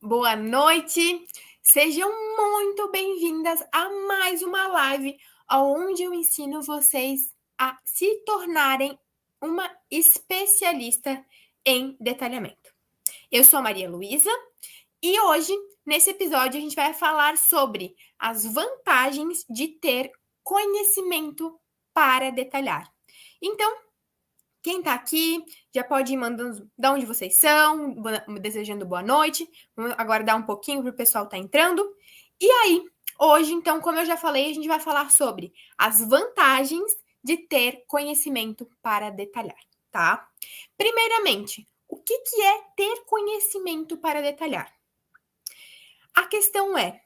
Boa noite! Sejam muito bem-vindas a mais uma live onde eu ensino vocês a se tornarem uma especialista em detalhamento. Eu sou a Maria Luísa e hoje, nesse episódio, a gente vai falar sobre as vantagens de ter conhecimento para detalhar. Então, quem tá aqui já pode ir mandando de onde vocês são, desejando boa noite. Vamos aguardar um pouquinho para o pessoal tá entrando. E aí, hoje, então, como eu já falei, a gente vai falar sobre as vantagens de ter conhecimento para detalhar, tá? Primeiramente, o que é ter conhecimento para detalhar? A questão é,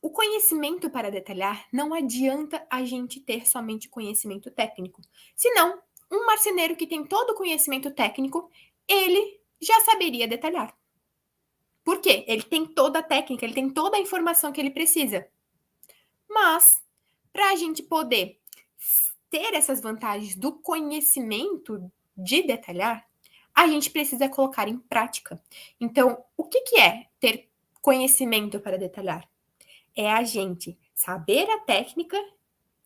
o conhecimento para detalhar não adianta a gente ter somente conhecimento técnico. Senão, um marceneiro que tem todo o conhecimento técnico, ele já saberia detalhar. Por quê? Ele tem toda a técnica, ele tem toda a informação que ele precisa. Mas, para a gente poder ter essas vantagens do conhecimento de detalhar, a gente precisa colocar em prática. Então, o que é ter conhecimento para detalhar? É a gente saber a técnica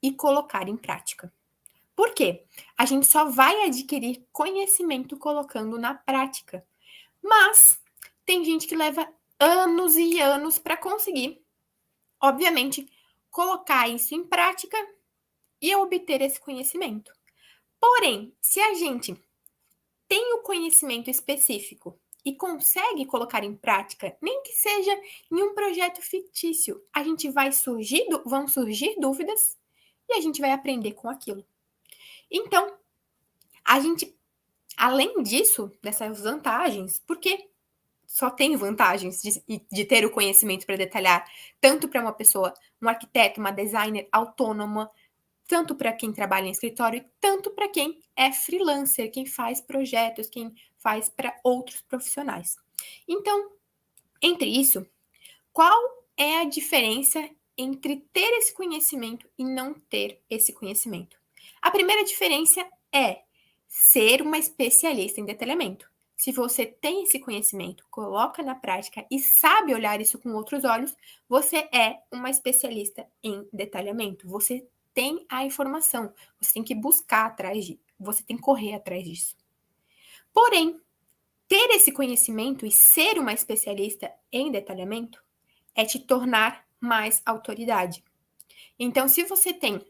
e colocar em prática. Por quê? A gente só vai adquirir conhecimento colocando na prática. Mas tem gente que leva anos e anos para conseguir, obviamente, colocar isso em prática e obter esse conhecimento. Porém, se a gente tem o conhecimento específico e consegue colocar em prática, nem que seja em um projeto fictício, a gente vão surgir dúvidas e a gente vai aprender com aquilo. Então, a gente, além disso, dessas vantagens, porque só tem vantagens de ter o conhecimento para detalhar, tanto para uma pessoa, um arquiteto, uma designer autônoma, tanto para quem trabalha em escritório, tanto para quem é freelancer, quem faz projetos, quem faz para outros profissionais. Então, entre isso, qual é a diferença entre ter esse conhecimento e não ter esse conhecimento? A primeira diferença é ser uma especialista em detalhamento. Se você tem esse conhecimento, coloca na prática e sabe olhar isso com outros olhos, você é uma especialista em detalhamento. Você tem a informação, você tem que buscar atrás disso, você tem que correr atrás disso. Porém, ter esse conhecimento e ser uma especialista em detalhamento é te tornar mais autoridade. Então, se você tem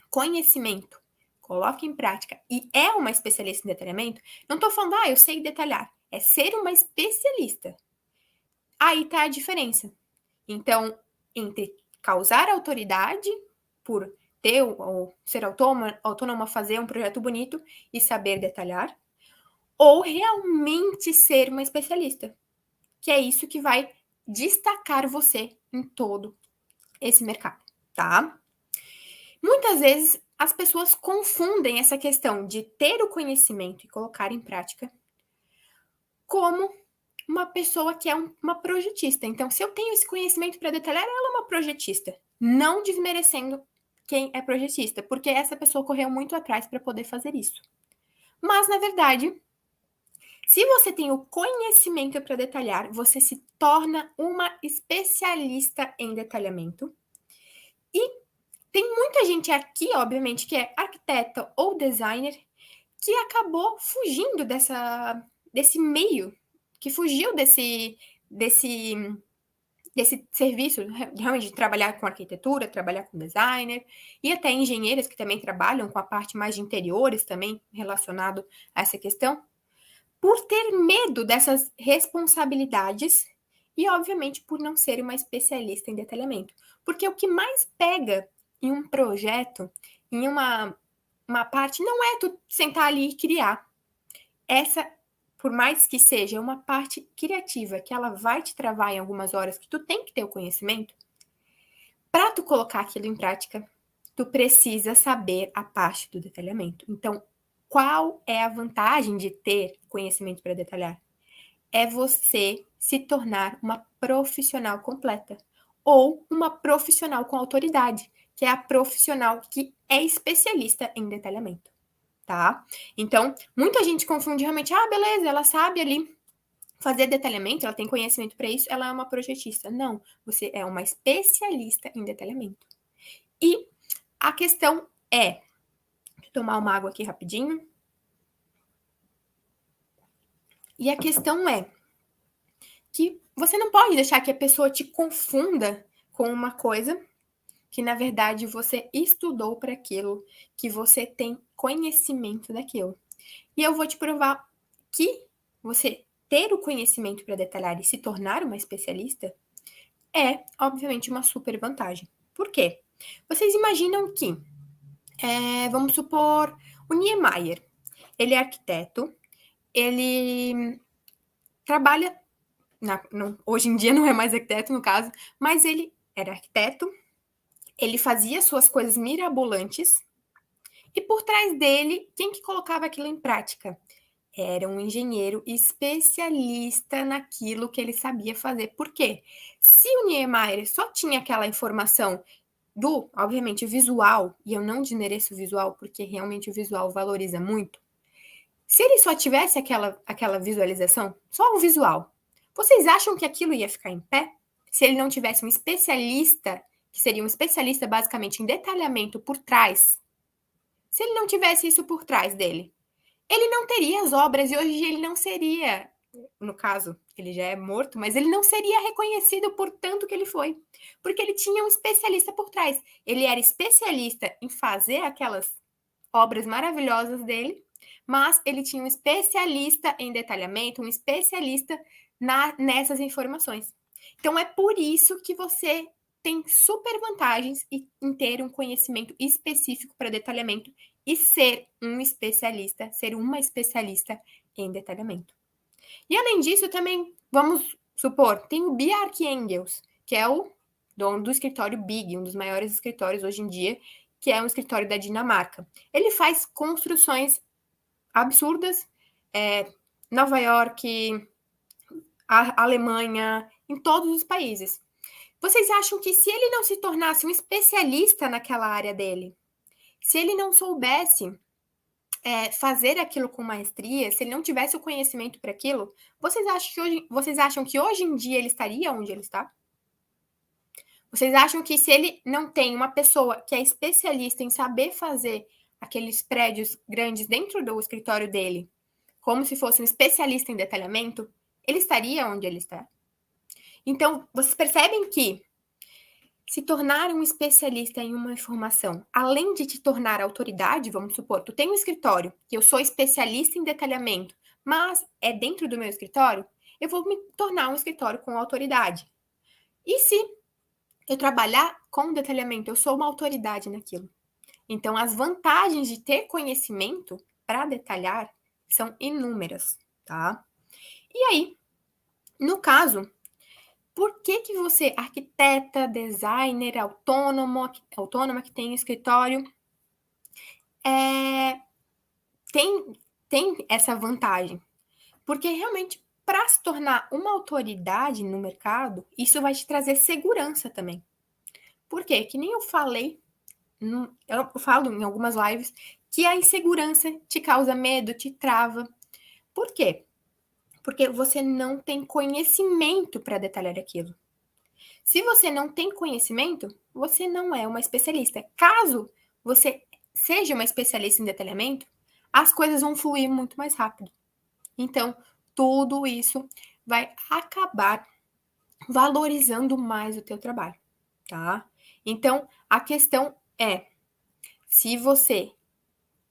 conhecimento, coloca em prática e é uma especialista em detalhamento, não estou falando, eu sei detalhar. É ser uma especialista. Aí tá a diferença. Então, entre causar autoridade por ter ou ser autônoma, fazer um projeto bonito e saber detalhar, ou realmente ser uma especialista, que é isso que vai destacar você em todo esse mercado, tá? Muitas vezes as pessoas confundem essa questão de ter o conhecimento e colocar em prática como uma pessoa que é uma projetista. Então, se eu tenho esse conhecimento para detalhar, ela é uma projetista. Não desmerecendo quem é projetista, porque essa pessoa correu muito atrás para poder fazer isso. Mas, na verdade, se você tem o conhecimento para detalhar, você se torna uma especialista em detalhamento. E tem muita gente aqui, obviamente, que é arquiteta ou designer, que acabou fugindo desse meio, que fugiu desse serviço, realmente, de trabalhar com arquitetura, trabalhar com designer, e até engenheiros que também trabalham com a parte mais de interiores também relacionado a essa questão, por ter medo dessas responsabilidades e, obviamente, por não ser uma especialista em detalhamento. Porque o que mais pega em um projeto, em uma parte, não é tu sentar ali e criar. Essa, por mais que seja uma parte criativa, que ela vai te travar em algumas horas, que tu tem que ter o conhecimento, para tu colocar aquilo em prática, tu precisa saber a parte do detalhamento. Então, qual é a vantagem de ter conhecimento para detalhar? É você se tornar uma profissional completa ou uma profissional com autoridade, que é a profissional que é especialista em detalhamento, tá? Então, muita gente confunde realmente, beleza, ela sabe ali fazer detalhamento, ela tem conhecimento para isso, ela é uma projetista. Não, você é uma especialista em detalhamento. E a questão é, vou tomar uma água aqui rapidinho. E a questão é que você não pode deixar que a pessoa te confunda com uma coisa que, na verdade, você estudou para aquilo, que você tem conhecimento daquilo. E eu vou te provar que você ter o conhecimento para detalhar e se tornar uma especialista é, obviamente, uma super vantagem. Por quê? Vocês imaginam que, vamos supor, o Niemeyer, ele é arquiteto, ele trabalha, hoje em dia não é mais arquiteto no caso, mas ele era arquiteto, ele fazia suas coisas mirabolantes, e por trás dele, quem que colocava aquilo em prática? Era um engenheiro especialista naquilo que ele sabia fazer. Por quê? Se o Niemeyer só tinha aquela informação do, obviamente, visual, e eu não desmereço o visual, porque realmente o visual valoriza muito. Se ele só tivesse aquela visualização, só o visual, vocês acham que aquilo ia ficar em pé? Se ele não tivesse um especialista, que seria um especialista basicamente em detalhamento por trás, se ele não tivesse isso por trás dele, ele não teria as obras e hoje ele não seria, no caso, ele já é morto, mas ele não seria reconhecido por tanto que ele foi, porque ele tinha um especialista por trás. Ele era especialista em fazer aquelas obras maravilhosas dele, mas ele tinha um especialista em detalhamento, um especialista nessas informações. Então é por isso que você tem super vantagens em ter um conhecimento específico para detalhamento e ser um especialista, ser uma especialista em detalhamento. E além disso, também, vamos supor, tem o Bjarke Engels, que é o dono do escritório Big, um dos maiores escritórios hoje em dia, que é um escritório da Dinamarca. Ele faz construções absurdas, Nova York, a Alemanha, em todos os países. Vocês acham que se ele não se tornasse um especialista naquela área dele, se ele não soubesse fazer aquilo com maestria, se ele não tivesse o conhecimento para aquilo, vocês acham que hoje em dia ele estaria onde ele está? Vocês acham que se ele não tem uma pessoa que é especialista em saber fazer aqueles prédios grandes dentro do escritório dele, como se fosse um especialista em detalhamento, ele estaria onde ele está? Então, vocês percebem que se tornar um especialista em uma informação, além de te tornar autoridade, vamos supor, tu tem um escritório, que eu sou especialista em detalhamento, mas é dentro do meu escritório, eu vou me tornar um escritório com autoridade. E se eu trabalhar com detalhamento, eu sou uma autoridade naquilo. Então, as vantagens de ter conhecimento para detalhar são inúmeras, tá? E aí, no caso, por que que você, arquiteta, designer, autônoma que tem escritório, tem essa vantagem? Porque realmente, para se tornar uma autoridade no mercado, isso vai te trazer segurança também. Por quê? Que nem eu falei, eu falo em algumas lives, que a insegurança te causa medo, te trava. Por quê? Porque você não tem conhecimento para detalhar aquilo. Se você não tem conhecimento, você não é uma especialista. Caso você seja uma especialista em detalhamento, as coisas vão fluir muito mais rápido. Então, tudo isso vai acabar valorizando mais o teu trabalho, tá? Então, a questão é, se você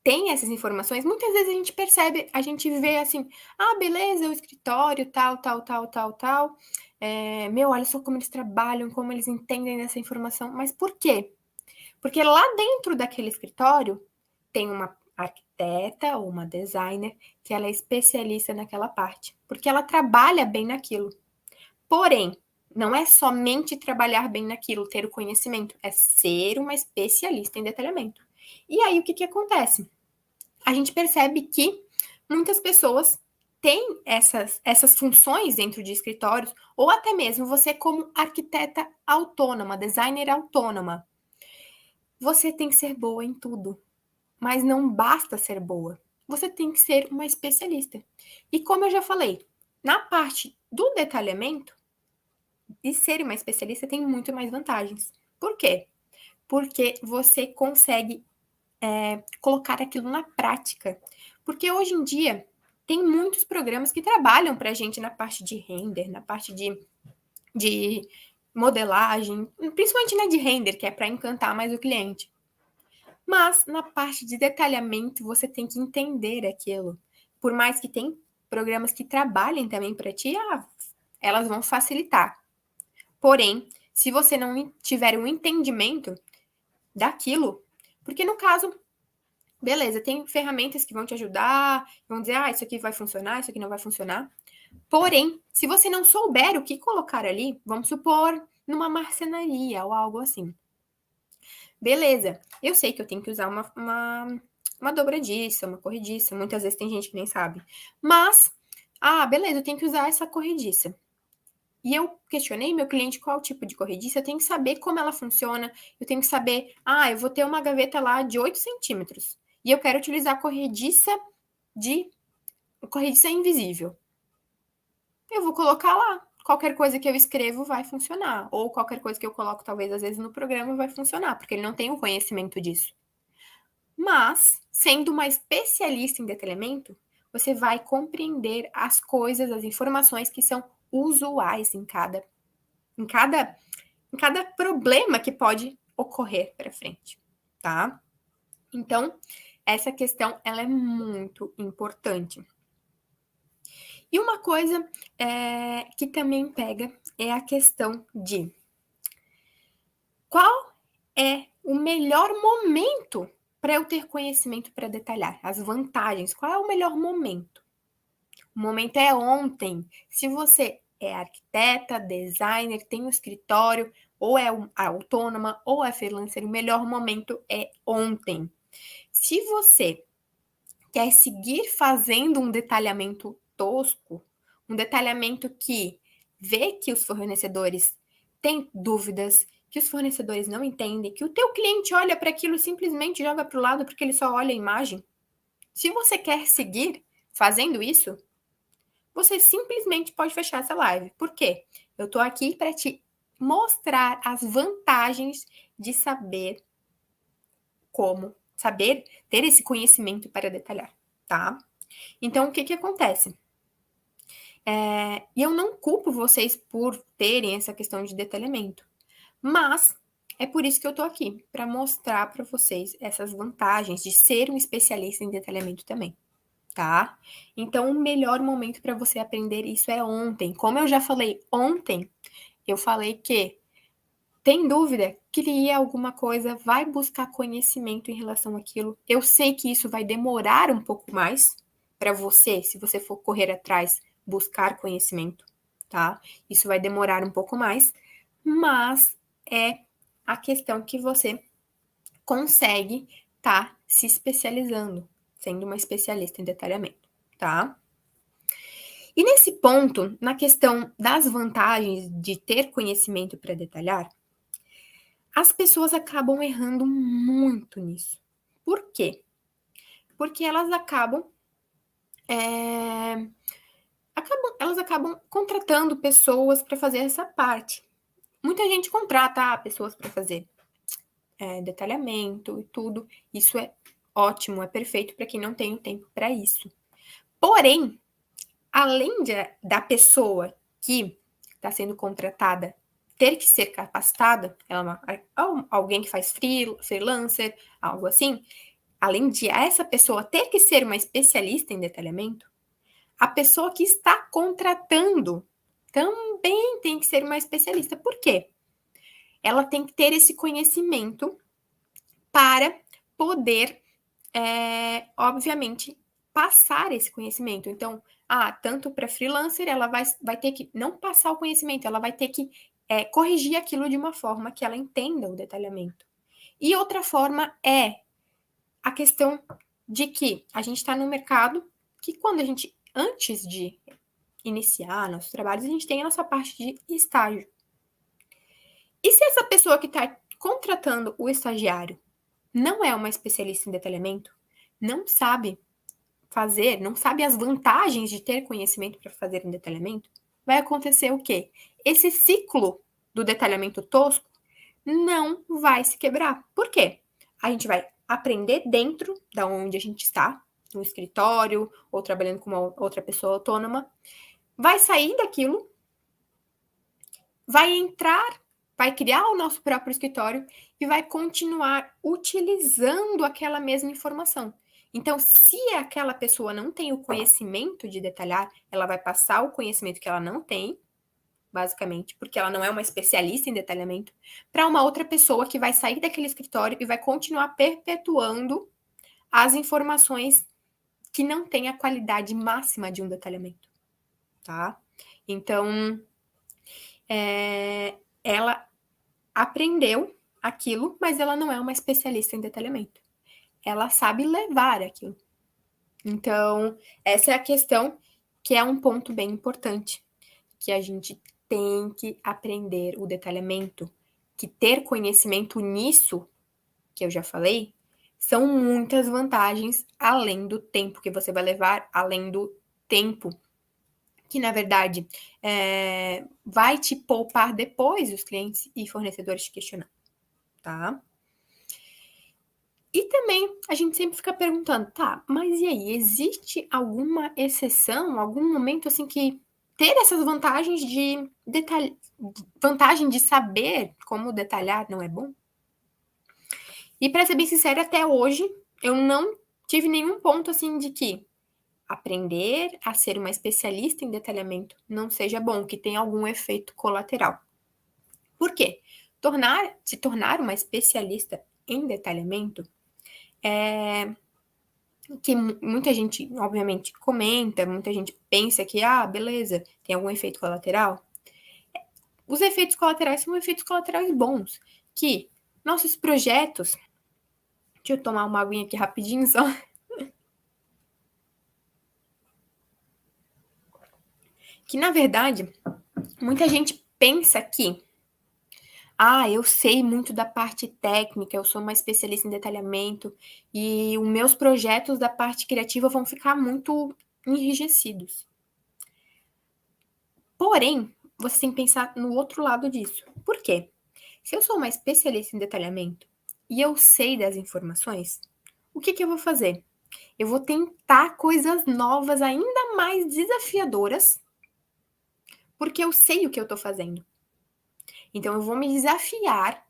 tem essas informações, muitas vezes a gente percebe, a gente vê assim, beleza, o escritório, tal. Olha só como eles trabalham, como eles entendem dessa informação. Mas por quê? Porque lá dentro daquele escritório tem uma arquiteta ou uma designer que ela é especialista naquela parte, porque ela trabalha bem naquilo. Porém, não é somente trabalhar bem naquilo, ter o conhecimento, é ser uma especialista em detalhamento. E aí, o que acontece? A gente percebe que muitas pessoas têm essas funções dentro de escritórios, ou até mesmo você como arquiteta autônoma, designer autônoma. Você tem que ser boa em tudo, mas não basta ser boa. Você tem que ser uma especialista. E como eu já falei, na parte do detalhamento, e ser uma especialista tem muito mais vantagens. Por quê? Porque você consegue colocar aquilo na prática. Porque hoje em dia tem muitos programas que trabalham para a gente na parte de render, na parte de modelagem, principalmente na de render, que é para encantar mais o cliente. Mas na parte de detalhamento, você tem que entender aquilo. Por mais que tem programas que trabalhem também para ti, elas vão facilitar. Porém, se você não tiver um entendimento daquilo, porque no caso, beleza, tem ferramentas que vão te ajudar, vão dizer, isso aqui vai funcionar, isso aqui não vai funcionar. Porém, se você não souber o que colocar ali, vamos supor, numa marcenaria ou algo assim. Beleza, eu sei que eu tenho que usar uma dobradiça, uma corrediça, muitas vezes tem gente que nem sabe. Mas, beleza, eu tenho que usar essa corrediça. E eu questionei meu cliente qual tipo de corrediça, eu tenho que saber como ela funciona, eu tenho que saber, eu vou ter uma gaveta lá de 8 centímetros, e eu quero utilizar corrediça invisível. Eu vou colocar lá. Qualquer coisa que eu escrevo vai funcionar. Ou qualquer coisa que eu coloco, talvez, às vezes, no programa vai funcionar, porque ele não tem o conhecimento disso. Mas, sendo uma especialista em detalhamento, você vai compreender as coisas, as informações que são usuais em cada problema que pode ocorrer para frente, tá? Então, essa questão ela é muito importante. E uma coisa que também pega é a questão de qual é o melhor momento para eu ter conhecimento para detalhar, as vantagens, qual é o melhor momento? O momento é ontem. Se você é arquiteta, designer, tem um escritório, ou é autônoma, ou é freelancer, o melhor momento é ontem. Se você quer seguir fazendo um detalhamento tosco, um detalhamento que vê que os fornecedores têm dúvidas, que os fornecedores não entendem, que o teu cliente olha para aquilo e simplesmente joga para o lado porque ele só olha a imagem. Se você quer seguir fazendo isso, você simplesmente pode fechar essa live. Por quê? Eu estou aqui para te mostrar as vantagens de saber ter esse conhecimento para detalhar, tá? Então, o que acontece? E eu não culpo vocês por terem essa questão de detalhamento, mas é por isso que eu tô aqui, para mostrar para vocês essas vantagens de ser um especialista em detalhamento também, tá? Então, o melhor momento para você aprender isso é ontem. Como eu já falei ontem, eu falei que tem dúvida? Cria alguma coisa, vai buscar conhecimento em relação àquilo. Eu sei que isso vai demorar um pouco mais para você, se você for correr atrás, buscar conhecimento, tá? Isso vai demorar um pouco mais, mas é a questão que você consegue tá se especializando, sendo uma especialista em detalhamento, tá? E nesse ponto, na questão das vantagens de ter conhecimento para detalhar, as pessoas acabam errando muito nisso. Por quê? Porque elas acabam contratando pessoas para fazer essa parte. Muita gente contrata pessoas para fazer detalhamento e tudo. Isso é ótimo, é perfeito para quem não tem o tempo para isso. Porém, além da pessoa que está sendo contratada ter que ser capacitada, alguém que faz freelancer, algo assim, além de essa pessoa ter que ser uma especialista em detalhamento, a pessoa que está contratando também tem que ser uma especialista. Por quê? Ela tem que ter esse conhecimento para poder, obviamente, passar esse conhecimento. Então, tanto para freelancer, ela vai ter que não passar o conhecimento, ela vai ter que corrigir aquilo de uma forma que ela entenda o detalhamento. E outra forma é a questão de que a gente está no mercado que antes de iniciar nossos trabalhos, a gente tem a nossa parte de estágio. E se essa pessoa que está contratando o estagiário não é uma especialista em detalhamento, não sabe fazer, não sabe as vantagens de ter conhecimento para fazer um detalhamento, vai acontecer o quê? Esse ciclo do detalhamento tosco não vai se quebrar. Por quê? A gente vai aprender dentro da onde a gente está, no escritório ou trabalhando com uma outra pessoa autônoma, vai sair daquilo, vai entrar, vai criar o nosso próprio escritório e vai continuar utilizando aquela mesma informação. Então, se aquela pessoa não tem o conhecimento de detalhar, ela vai passar o conhecimento que ela não tem, basicamente, porque ela não é uma especialista em detalhamento, para uma outra pessoa que vai sair daquele escritório e vai continuar perpetuando as informações que não têm a qualidade máxima de um detalhamento, tá? Então, ela aprendeu aquilo, mas ela não é uma especialista em detalhamento. Ela sabe levar aquilo. Então, essa é a questão que é um ponto bem importante, que a gente tem que aprender o detalhamento, que ter conhecimento nisso, que eu já falei, são muitas vantagens, além do tempo que você vai levar, além do tempo que, na verdade, vai te poupar depois os clientes e fornecedores te questionando, tá? E também a gente sempre fica perguntando, tá, mas e aí, existe alguma exceção, algum momento assim que ter essas vantagens de vantagem de saber como detalhar não é bom? E para ser bem sincera, até hoje eu não tive nenhum ponto assim de que aprender a ser uma especialista em detalhamento não seja bom, que tenha algum efeito colateral. Por quê? Se tornar uma especialista em detalhamento que muita gente, obviamente, comenta, muita gente pensa que, beleza, tem algum efeito colateral. Os efeitos colaterais são efeitos colaterais bons, que nossos projetos... Deixa eu tomar uma aguinha aqui rapidinho só. Que, na verdade, muita gente pensa que eu sei muito da parte técnica, eu sou uma especialista em detalhamento e os meus projetos da parte criativa vão ficar muito enrijecidos. Porém, você tem que pensar no outro lado disso. Por quê? Se eu sou uma especialista em detalhamento e eu sei das informações, o que eu vou fazer? Eu vou tentar coisas novas, ainda mais desafiadoras, porque eu sei o que eu estou fazendo. Então, eu vou me desafiar,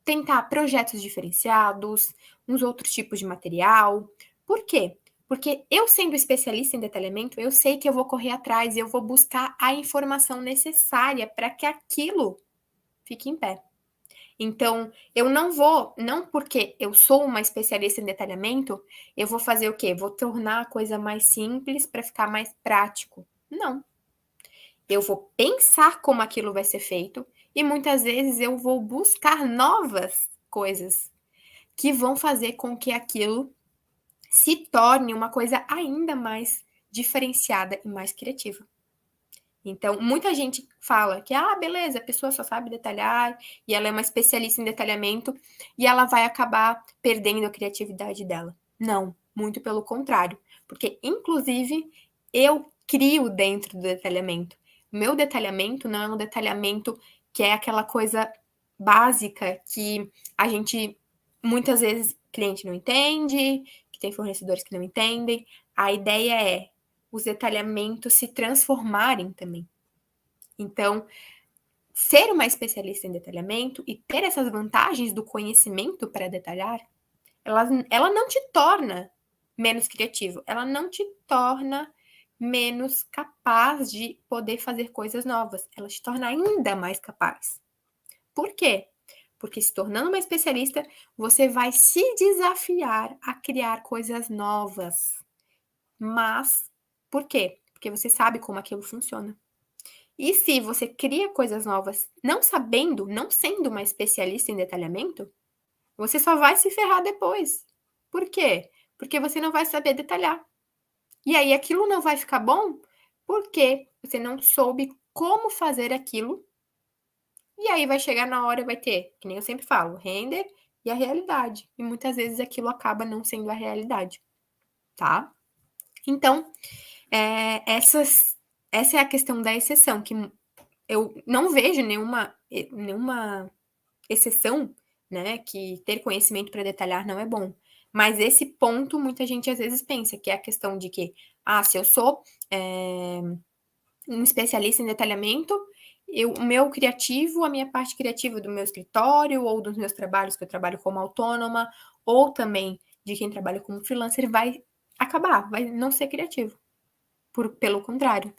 tentar projetos diferenciados, uns outros tipos de material. Por quê? Porque eu, sendo especialista em detalhamento, eu sei que eu vou correr atrás e eu vou buscar a informação necessária para que aquilo fique em pé. Então, eu não porque eu sou uma especialista em detalhamento, eu vou fazer o quê? Vou tornar a coisa mais simples para ficar mais prático. Não. Eu vou pensar como aquilo vai ser feito e muitas vezes eu vou buscar novas coisas que vão fazer com que aquilo se torne uma coisa ainda mais diferenciada e mais criativa. Então, muita gente fala que, beleza, a pessoa só sabe detalhar e ela é uma especialista em detalhamento e ela vai acabar perdendo a criatividade dela. Não, muito pelo contrário. Porque, inclusive, eu crio dentro do detalhamento. Meu detalhamento não é um detalhamento que é aquela coisa básica que a gente, muitas vezes, cliente não entende, que tem fornecedores que não entendem. A ideia é os detalhamentos se transformarem também. Então, ser uma especialista em detalhamento e ter essas vantagens do conhecimento para detalhar, ela não te torna menos criativo, ela não te torna menos capaz de poder fazer coisas novas, ela te torna ainda mais capaz. Por quê? Porque se tornando uma especialista, você vai se desafiar a criar coisas novas. Mas, por quê? Porque você sabe como aquilo funciona. E se você cria coisas novas não sabendo, não sendo uma especialista em detalhamento, você só vai se ferrar depois. Por quê? Porque você não vai saber detalhar. E aí aquilo não vai ficar bom porque você não soube como fazer aquilo. E aí vai chegar na hora e vai ter, que nem eu sempre falo, render e a realidade. E muitas vezes aquilo acaba não sendo a realidade, tá? Então, essa é a questão da exceção, que eu não vejo nenhuma exceção, né, que ter conhecimento para detalhar não é bom. Mas esse ponto muita gente às vezes pensa, que é a questão de que, se eu sou um especialista em detalhamento, o meu criativo, a minha parte criativa do meu escritório ou dos meus trabalhos, que eu trabalho como autônoma, ou também de quem trabalha como freelancer, vai acabar, vai não ser criativo. Pelo contrário,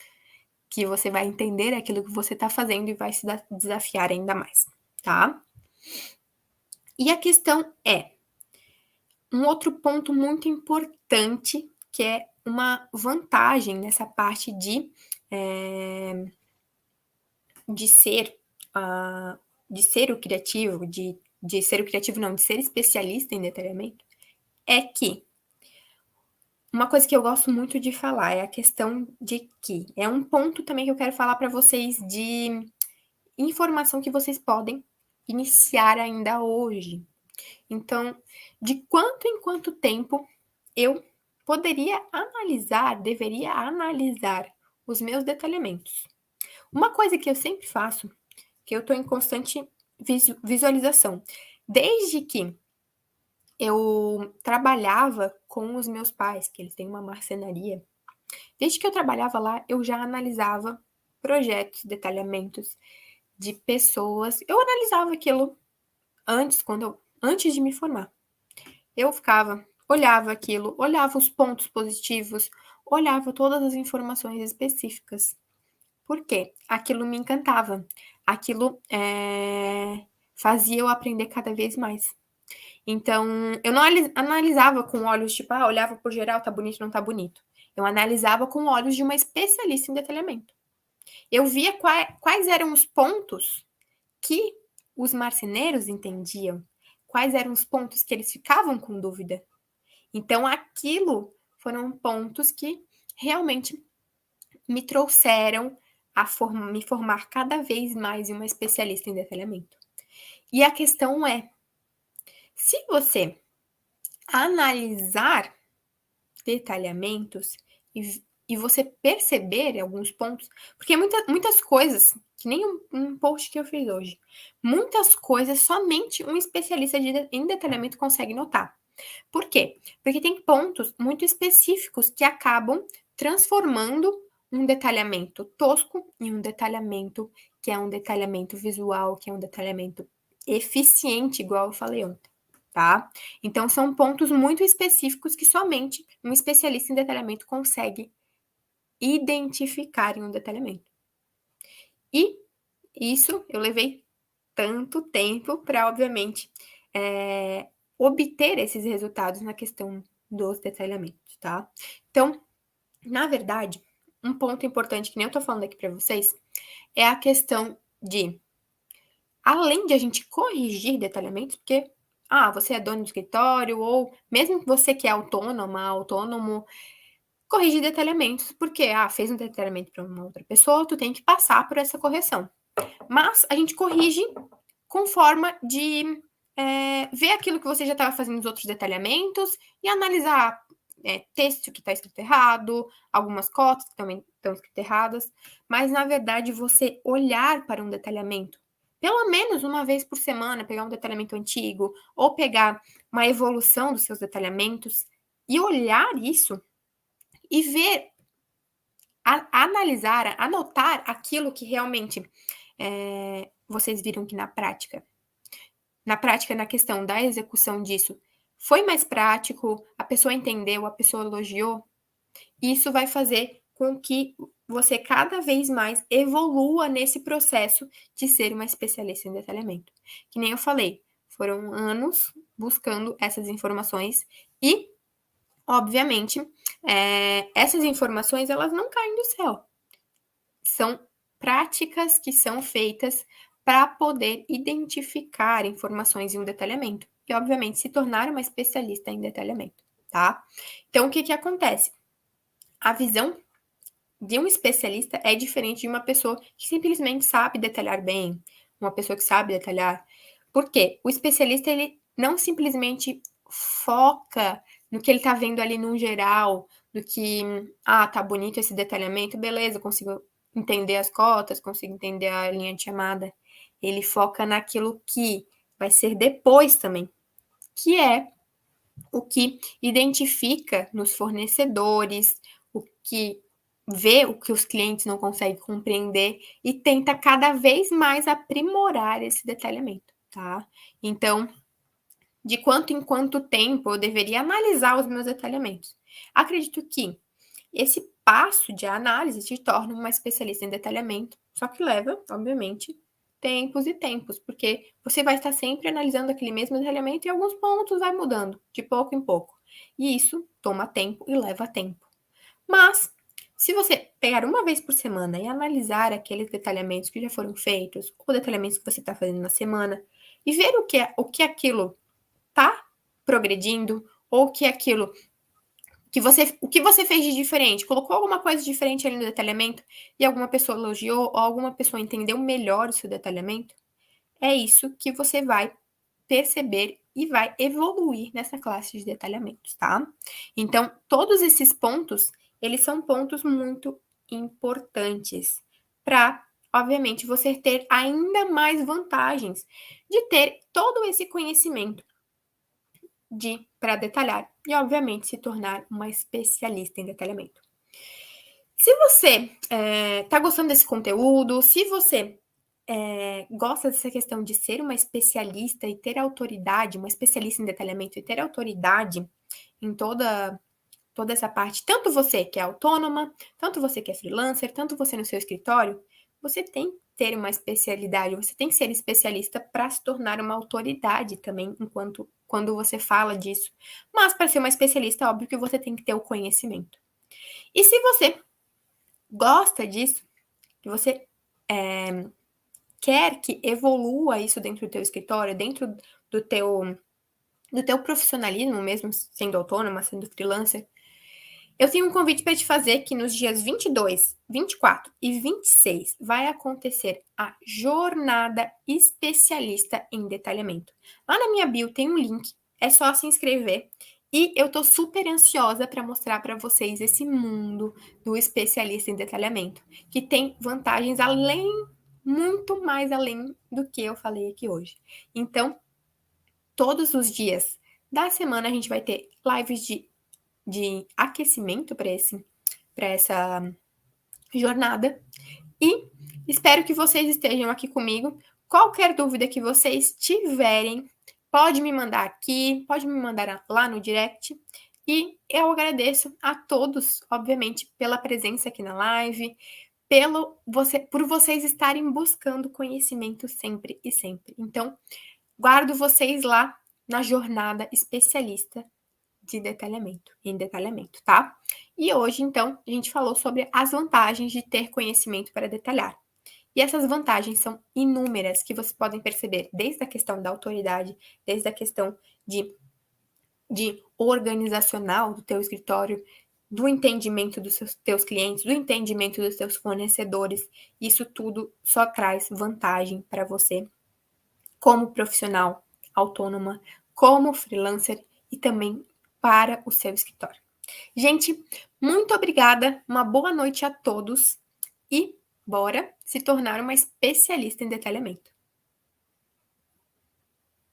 que você vai entender aquilo que você está fazendo e vai se desafiar ainda mais, tá? E a questão é, um outro ponto muito importante, que é uma vantagem nessa parte de ser o criativo, de ser o criativo não, de ser especialista em detalhamento, é que uma coisa que eu gosto muito de falar é a questão de que é um ponto também que eu quero falar para vocês de informação que vocês podem iniciar ainda hoje. Então, de quanto em quanto tempo eu deveria analisar os meus detalhamentos. Uma coisa que eu sempre faço, que eu estou em constante visualização, desde que eu trabalhava com os meus pais, que eles têm uma marcenaria, desde que eu trabalhava lá, eu já analisava projetos, detalhamentos de pessoas. Eu analisava aquilo antes de me formar. Eu olhava aquilo, olhava os pontos positivos, olhava todas as informações específicas. Por quê? Aquilo me encantava. Aquilo fazia eu aprender cada vez mais. Então, eu não analisava com olhos tipo, olhava por geral, tá bonito, não tá bonito. Eu analisava com olhos de uma especialista em detalhamento. Eu via quais eram os pontos que os marceneiros entendiam, quais eram os pontos que eles ficavam com dúvida. Então, aquilo foram pontos que realmente me trouxeram a me formar cada vez mais em uma especialista em detalhamento. E a questão é, se você analisar detalhamentos e você perceber alguns pontos, porque muitas coisas, que nem um post que eu fiz hoje, muitas coisas somente um especialista em detalhamento consegue notar. Por quê? Porque tem pontos muito específicos que acabam transformando um detalhamento tosco em um detalhamento que é um detalhamento visual, que é um detalhamento eficiente, igual eu falei ontem, tá? Então, são pontos muito específicos que somente um especialista em detalhamento consegue identificar em um detalhamento. E isso eu levei tanto tempo para, obviamente, obter esses resultados na questão dos detalhamentos, tá? Então, na verdade, um ponto importante que nem eu tô falando aqui para vocês é a questão de, além de a gente corrigir detalhamentos, porque, você é dono de escritório ou mesmo você que é autônomo, corrigir detalhamentos, porque, fez um detalhamento para uma outra pessoa, tu tem que passar por essa correção. Mas a gente corrige com forma de ver aquilo que você já estava fazendo nos outros detalhamentos e analisar texto que está escrito errado, algumas cotas que também estão escritas erradas, mas na verdade você olhar para um detalhamento, pelo menos uma vez por semana, pegar um detalhamento antigo ou pegar uma evolução dos seus detalhamentos e olhar isso e ver, analisar, anotar aquilo que realmente vocês viram que na prática, na questão da execução disso, foi mais prático, a pessoa entendeu, a pessoa elogiou, isso vai fazer com que você cada vez mais evolua nesse processo de ser uma especialista em detalhamento. Que nem eu falei, foram anos buscando essas informações e, obviamente, essas informações, elas não caem do céu. São práticas que são feitas para poder identificar informações em um detalhamento e, obviamente, se tornar uma especialista em detalhamento, tá? Então, o que que acontece? A visão de um especialista é diferente de uma pessoa que simplesmente sabe detalhar bem, uma pessoa que sabe detalhar. Por quê? O especialista, ele não simplesmente foca no que ele está vendo ali no geral, do que, tá bonito esse detalhamento, beleza, consigo entender as cotas, consigo entender a linha de chamada. Ele foca naquilo que vai ser depois também, que é o que identifica nos fornecedores, o que vê o que os clientes não conseguem compreender e tenta cada vez mais aprimorar esse detalhamento, tá? Então, de quanto em quanto tempo eu deveria analisar os meus detalhamentos? Acredito que esse passo de análise te torna uma especialista em detalhamento, só que leva, obviamente, tempos e tempos, porque você vai estar sempre analisando aquele mesmo detalhamento e alguns pontos vai mudando, de pouco em pouco. E isso toma tempo e leva tempo. Mas, se você pegar uma vez por semana e analisar aqueles detalhamentos que já foram feitos, ou detalhamentos que você está fazendo na semana, e ver o que aquilo está progredindo, ou que aquilo o que você fez de diferente, colocou alguma coisa diferente ali no detalhamento e alguma pessoa elogiou ou alguma pessoa entendeu melhor o seu detalhamento, é isso que você vai perceber e vai evoluir nessa classe de detalhamentos, tá? Então, todos esses pontos, eles são pontos muito importantes para, obviamente, você ter ainda mais vantagens de ter todo esse conhecimento para detalhar e, obviamente, se tornar uma especialista em detalhamento. Se você está gostando desse conteúdo, se você gosta dessa questão de ser uma especialista e ter autoridade, uma especialista em detalhamento e ter autoridade em toda essa parte, tanto você que é autônoma, tanto você que é freelancer, tanto você no seu escritório, você tem que ter uma especialidade, você tem que ser especialista para se tornar uma autoridade também, quando você fala disso. Mas para ser uma especialista, óbvio que você tem que ter o conhecimento. E se você gosta disso, que você quer que evolua isso dentro do teu escritório, dentro do teu profissionalismo, mesmo sendo autônoma, sendo freelancer, eu tenho um convite para te fazer que nos dias 22, 24 e 26 vai acontecer a Jornada Especialista em Detalhamento. Lá na minha bio tem um link, é só se inscrever. E eu tô super ansiosa para mostrar para vocês esse mundo do especialista em detalhamento, que tem vantagens muito mais além do que eu falei aqui hoje. Então, todos os dias da semana a gente vai ter lives de aquecimento para essa jornada. E espero que vocês estejam aqui comigo. Qualquer dúvida que vocês tiverem, pode me mandar aqui, pode me mandar lá no direct. E eu agradeço a todos, obviamente, pela presença aqui na live, por vocês estarem buscando conhecimento sempre e sempre. Então, guardo vocês lá na jornada especialista em detalhamento, tá? E hoje, então, a gente falou sobre as vantagens de ter conhecimento para detalhar. E essas vantagens são inúmeras que vocês podem perceber, desde a questão da autoridade, desde a questão de organizacional do teu escritório, do entendimento dos teus clientes, do entendimento dos teus fornecedores. Isso tudo só traz vantagem para você como profissional autônoma, como freelancer e também para o seu escritório. Gente, muito obrigada, uma boa noite a todos e bora se tornar uma especialista em detalhamento.